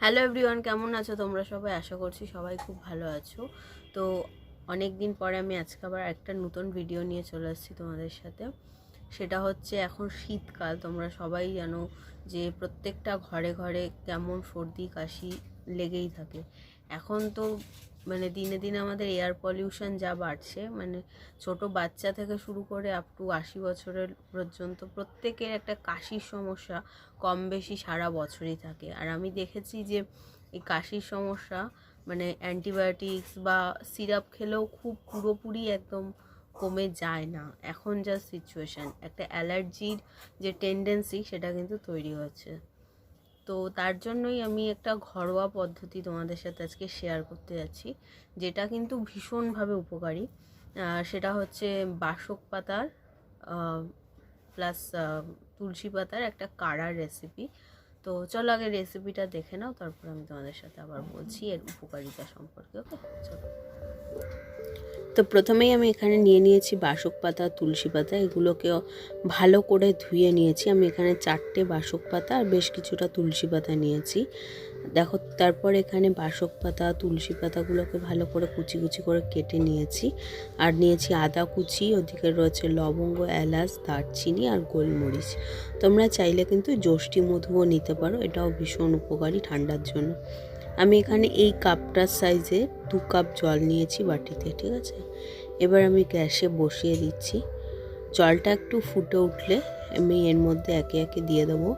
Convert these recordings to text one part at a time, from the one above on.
Hello everyone, কেমন আছো তোমরা সবাই? আশা করছি সবাই খুব ভালো আছো। তো অনেক দিন পরে আমি আজকে আবার একটা নতুন ভিডিও নিয়ে চলে আসছি তোমাদের সাথে। সেটা হচ্ছে, এখন শীতকাল, তোমরা সবাই জানো যে প্রত্যেকটা ঘরে ঘরে কেমন সর্দি কাশি লেগেই থাকে। এখন তো মানে দিনে দিনে আমাদের এয়ার পলিউশন যা বাড়ছে, মানে ছোট বাচ্চা থেকে শুরু করে আপ টু 80 বছরের পর্যন্ত প্রত্যেকের একটা কাশির সমস্যা কম বেশি সারা বছরই থাকে। আর আমি দেখেছি যে এই কাশির সমস্যা মানে অ্যান্টিবায়োটিক্স বা সিরাপ খেলেও খুব পুরোপুরি একদম কমে যায় না। এখন যা সিচুয়েশান, একটা অ্যালার্জির যে টেন্ডেন্সি সেটা কিন্তু তৈরি হচ্ছে। তো তার জন্যই আমি একটা ঘরোয়া পদ্ধতি তোমাদের সাথে আজকে শেয়ার করতে যাচ্ছি, যেটা কিন্তু ভীষণভাবে উপকারী। সেটা হচ্ছে বাসক পাতার প্লাস তুলসী পাতার একটা কাড়ার রেসিপি। তো চলো আগে রেসিপিটা দেখে নাও, তারপর আমি তোমাদের সাথে আবার বলছি এর উপকারিতা সম্পর্কে। ওকে, চলো। তো প্রথমেই আমি এখানে নিয়ে নিয়েছি বাসক পাতা, তুলসী পাতা, এগুলোকে ভালো করে ধুয়ে নিয়েছি। আমি এখানে 4টে বাসক পাতা আর বেশ কিছুটা তুলসী পাতা নিয়েছি। দেখো, তারপর এখানে বাসক পাতা তুলসী পাতাগুলোকে ভালো করে কুচি কুচি করে কেটে নিয়েছি। আর নিয়েছি আদা কুচি, ওদিকে রয়েছে লবঙ্গ, এলাচ, দারচিনি আর গোলমরিচ। তোমরা চাইলে কিন্তু যষ্টি মধুও নিতে পারো, এটাও ভীষণ উপকারী ঠান্ডার জন্য। আমি এখানে এই কাপটার সাইজে 2 কাপ জল নিয়েছি বাটিতে, ঠিক আছে। এবার আমি গ্যাসে বসিয়ে দিচ্ছি। জলটা একটু ফুটে উঠলে আমি এর মধ্যে একে একে দিয়ে দেবো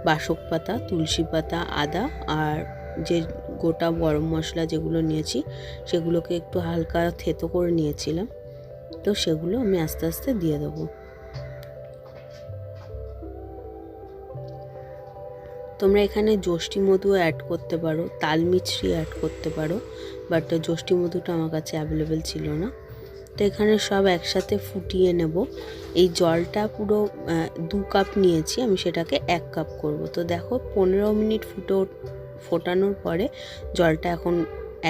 বাসক পাতা, তুলসী পাতা, আদা আর যে গোটা গরম মশলা যেগুলো নিয়েছি সেগুলোকে একটু হালকা থেতো করে নিয়েছিলাম, তো সেগুলো আমি আস্তে আস্তে দিয়ে দেবো। তোমরা এখানে যষ্টি মধু অ্যাড করতে পারো, তাল মিছরি অ্যাড করতে পারো, বাট যষ্টি মধুটা আমার কাছে অ্যাভেলেবেল ছিল না। তো এখানে সব একসাথে ফুটিয়ে নেব। এই জলটা পুরো 2 কাপ নিয়েছি, আমি সেটাকে 1 কাপ করব। তো দেখো 15 মিনিট ফোটানোর পরে জলটা এখন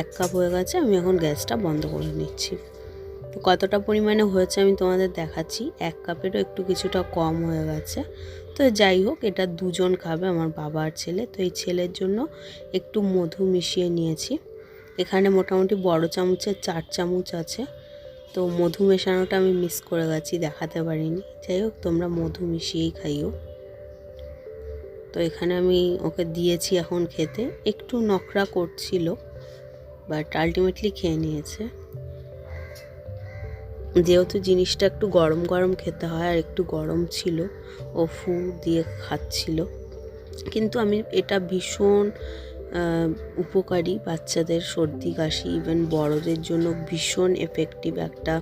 1 কাপ হয়ে গেছে। আমি এখন গ্যাসটা বন্ধ করে নিচ্ছি। তো কতটা পরিমাণে হয়েছে আমি তোমাদের দেখাচ্ছি। 1 কাপেরও একটু কিছুটা কম হয়ে গেছে। তো যাই হোক, এটা 2 জন খাবে, আমার বাবা আর ছেলে। তো এই ছেলের জন্য একটু মধু মিশিয়ে নিয়েছি। এখানে মোটামুটি বড় চামচের 4 চামচ আছে। তো মধু মেশানোটা আমি মিস করে গেছি, দেখাতে পারিনি। যাই হোক, তোমরা মধু মিশিয়েই খাইও। তো এখানে আমি ওকে দিয়েছি এখন খেতে। একটু নখরা করছিল, বাট আলটিমেটলি খেয়ে নিয়েছে। যেহেতু জিনিসটা একটু গরম গরম খেতে হয়, আর একটু গরম ছিল, ও ফু দিয়ে খাচ্ছিল। কিন্তু আমি এটা ভীষণ উপকারী, বাচ্চাদের সর্দি কাশি, ইভেন বড়দের জন্য ভীষণ এফেক্টিভ একটা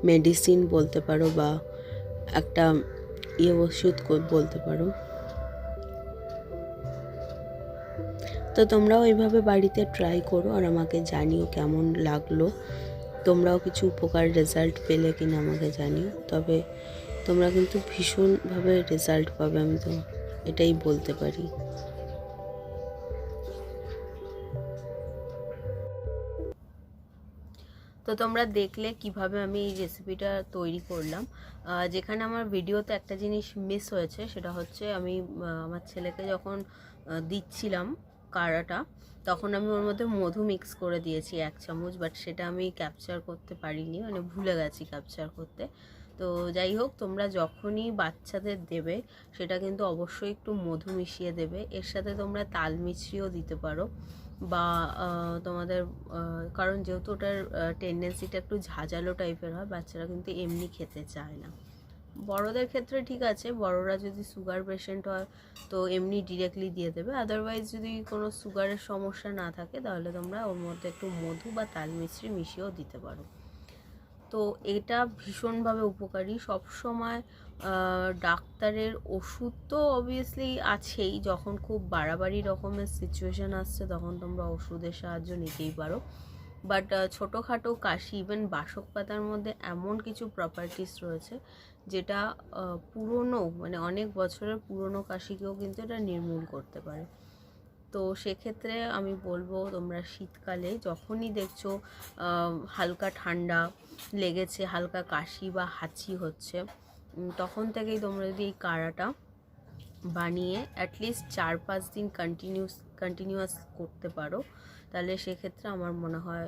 মেডিসিন বলতে পারো, বা একটা ওষুধ বলতে পারো। তো তোমরাও এইভাবে বাড়িতে ট্রাই করো আর আমাকে জানিও কেমন লাগলো। তোমরাও কিছু উপকার রেজাল্ট পেলে কিনা আমাকে জানিও। তবে তোমরা কিন্তু ভীষণভাবে রেজাল্ট পাবে, আমি তো এটাই বলতে পারি। তো তোমরা দেখলে কিভাবে আমি এই রেসিপিটা তৈরি করলাম। যেখানে আমার ভিডিওতে একটা জিনিস মিস হয়েছে, সেটা হচ্ছে আমি আমার ছেলেকে যখন দিচ্ছিলাম কাড়াটা, তখন আমি ওর মধ্যে মধু মিক্স করে দিয়েছি 1 চামচ, বাট সেটা আমি ক্যাপচার করতে পারিনি, মানে ভুলে গেছি ক্যাপচার করতে। তো যাই হোক, তোমরা যখনই বাচ্চাদের দেবে সেটা কিন্তু অবশ্যই একটু মধু মিশিয়ে দেবে। এর সাথে তোমরা তাল মিছরিও দিতে পারো, বা তোমাদের কারণ যেহেতু ওটার টেন্ডেন্সিটা একটু ঝাঁঝালো টাইপের হয়, বাচ্চারা কিন্তু এমনি খেতে চায় না। বড়দের ক্ষেত্রে ঠিক আছে, বড়রা যদি সুগার পেশেন্ট হয় তো এমনি ডিরেক্টলি দিয়ে দেবে। আদারওয়াইজ যদি কোনো সুগারের সমস্যা না থাকে, তাহলে তোমরা ওর মধ্যে একটু মধু বা তাল মিছরি মিশিয়েও দিতে পারো। তো এটা ভীষণভাবে উপকারী। সবসময় ডাক্তারের ওষুধ তো অবভিয়াসলি আছেই, যখন খুব বাড়াবাড়ি রকমের সিচুয়েশান আসছে তখন তোমরা ওষুধের সাহায্য নিতেই পারো। বাট ছোটোখাটো কাশি, ইভেন বাসক পাতার মধ্যে এমন কিছু প্রপার্টিস রয়েছে যেটা পুরনো, মানে অনেক বছরের পুরনো কাশিকেও কিন্তু এটা নির্মূল করতে পারে। তো সেক্ষেত্রে আমি বলবো, তোমরা শীতকালে যখনই দেখছো হালকা ঠান্ডা লেগেছে, হালকা কাশি বা হাঁচি হচ্ছে, তখন থেকেই তোমরা যদি এই কাড়াটা বানিয়ে অ্যাটলিস্ট 4-5 দিন কন্টিনিউয়াস করতে পারো, তাহলে সেক্ষেত্রে আমার মনে হয়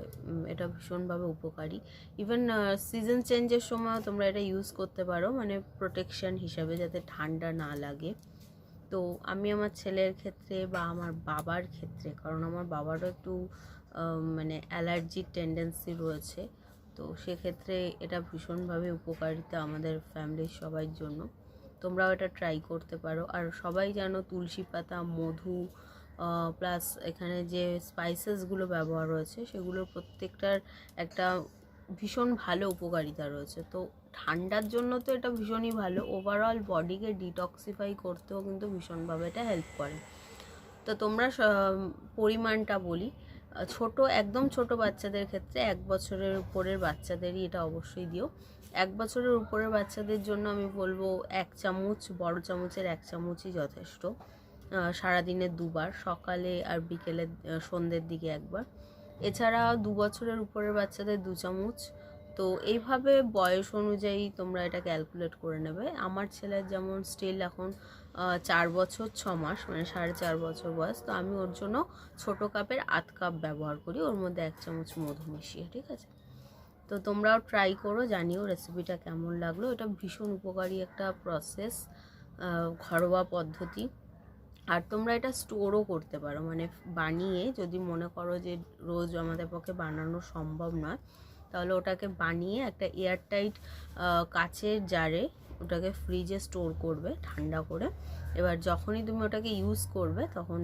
এটা ভীষণভাবে উপকারী। ইভেন সিজন চেঞ্জের সময়ও তোমরা এটা ইউজ করতে পারো, মানে প্রোটেকশন হিসাবে, যাতে ঠান্ডা না লাগে। তো আমি আমার ছেলের ক্ষেত্রে বা আমার বাবার ক্ষেত্রে, কারণ আমার বাবারও একটু মানে অ্যালার্জির টেন্ডেন্সি রয়েছে, তো সেক্ষেত্রে এটা ভীষণভাবে উপকারিতা আমাদের ফ্যামিলির সবার জন্য। তোমরাও এটা ট্রাই করতে পারো। আর সবাই জানো তুলসী পাতা, মধু, প্লাস এখানে যে স্পাইসেসগুলো ব্যবহার হয়েছে সেগুলোর প্রত্যেকটার একটা ভীষণ ভালো উপকারিতা রয়েছে। তো ঠান্ডার জন্য তো এটা ভীষণই ভালো, ওভারঅল বডিকে ডিটক্সিফাই করতেও কিন্তু ভীষণভাবে এটা হেল্প করে। তো তোমরা পরিমাণটা বলি, ছোট একদম ছোট বাচ্চাদের ক্ষেত্রে 1 বছরের উপরের বাচ্চাদেরই এটা অবশ্যই দিও। 1 বছরের উপরের বাচ্চাদের জন্য আমি বলবো 1 চামচ, বড় চামচের 1 চামচই যথেষ্ট। সারাদিনে 2 বার, সকালে আর বিকেলে, সন্ধ্যের দিকে একবার। এছাড়া 2 বছরের উপরের বাচ্চাদের 2 চামচ। তো এইভাবে বয়স অনুযায়ী তোমরা এটা ক্যালকুলেট করে নেবে। আমার ছেলের যেমন স্টিল এখন 4 বছর 6 মাস, মানে 4.5 বছর বয়স, তো আমি ওর জন্য ছোটো কাপের 1/2 কাপ ব্যবহার করি, ওর মধ্যে 1 চামচ মধু মিশিয়ে, ঠিক আছে? তো তোমরাও ট্রাই করো, জানিও রেসিপিটা কেমন লাগলো। এটা ভীষণ উপকারী একটা প্রসেস, ঘরোয়া পদ্ধতি। আর তোমরা এটা স্টোরও করতে পারো, মানে বানিয়ে, যদি মনে করো যে রোজ আমাদের পক্ষে বানানো সম্ভব নয়, তাহলে ওটাকে বানিয়ে একটা এয়ারটাইট কাচের জারে ওটাকে ফ্রিজে স্টোর করবে ঠান্ডা করে। এবার যখনই তুমি ওটাকে ইউজ করবে তখন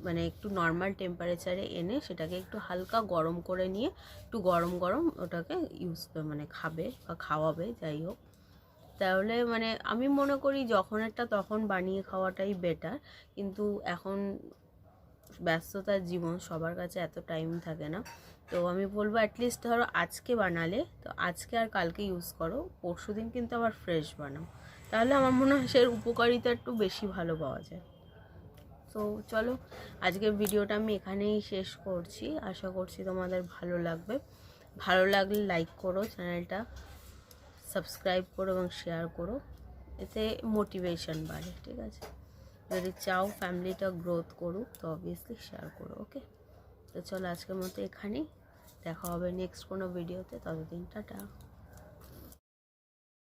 মানে একটু নর্মাল টেম্পারেচারে এনে সেটাকে একটু হালকা গরম করে নিয়ে একটু গরম গরম ওটাকে ইউজ মানে খাবে বা খাওয়াবে, যাই হোক। তাহলে মানে আমি মনে করি যখনেরটা তখন বানিয়ে খাওয়াটাই বেটার। কিন্তু এখন ব্যস্ততার জীবন, সবার কাছে এত টাইম থাকে না। তো আমি বলবো অ্যাটলিস্ট ধরো আজকে বানালে তো আজকে আর কালকে ইউজ করো, পরশু দিন কিন্তু আবার ফ্রেশ বানাও, তাহলে আমার মনে হয় সে উপকারিতা একটু বেশি ভালো পাওয়া যায়। তো চলো, আজকের ভিডিওটা আমি এখানেই শেষ করছি। আশা করছি তোমাদের ভালো লাগবে। ভালো লাগলে লাইক করো, চ্যানেলটা সাবস্ক্রাইব করো এবং শেয়ার করো, এতে মোটিভেশন বাড়ে, ঠিক আছে? যদি চাও ফ্যামিলিটা গ্রোথ করুক তো অবভিয়াসলি শেয়ার করো, ওকে? তো চলো আজকের মতো এখানেই, দেখা হবে নেক্সট কোনো ভিডিওতে, ততদিন টাটা।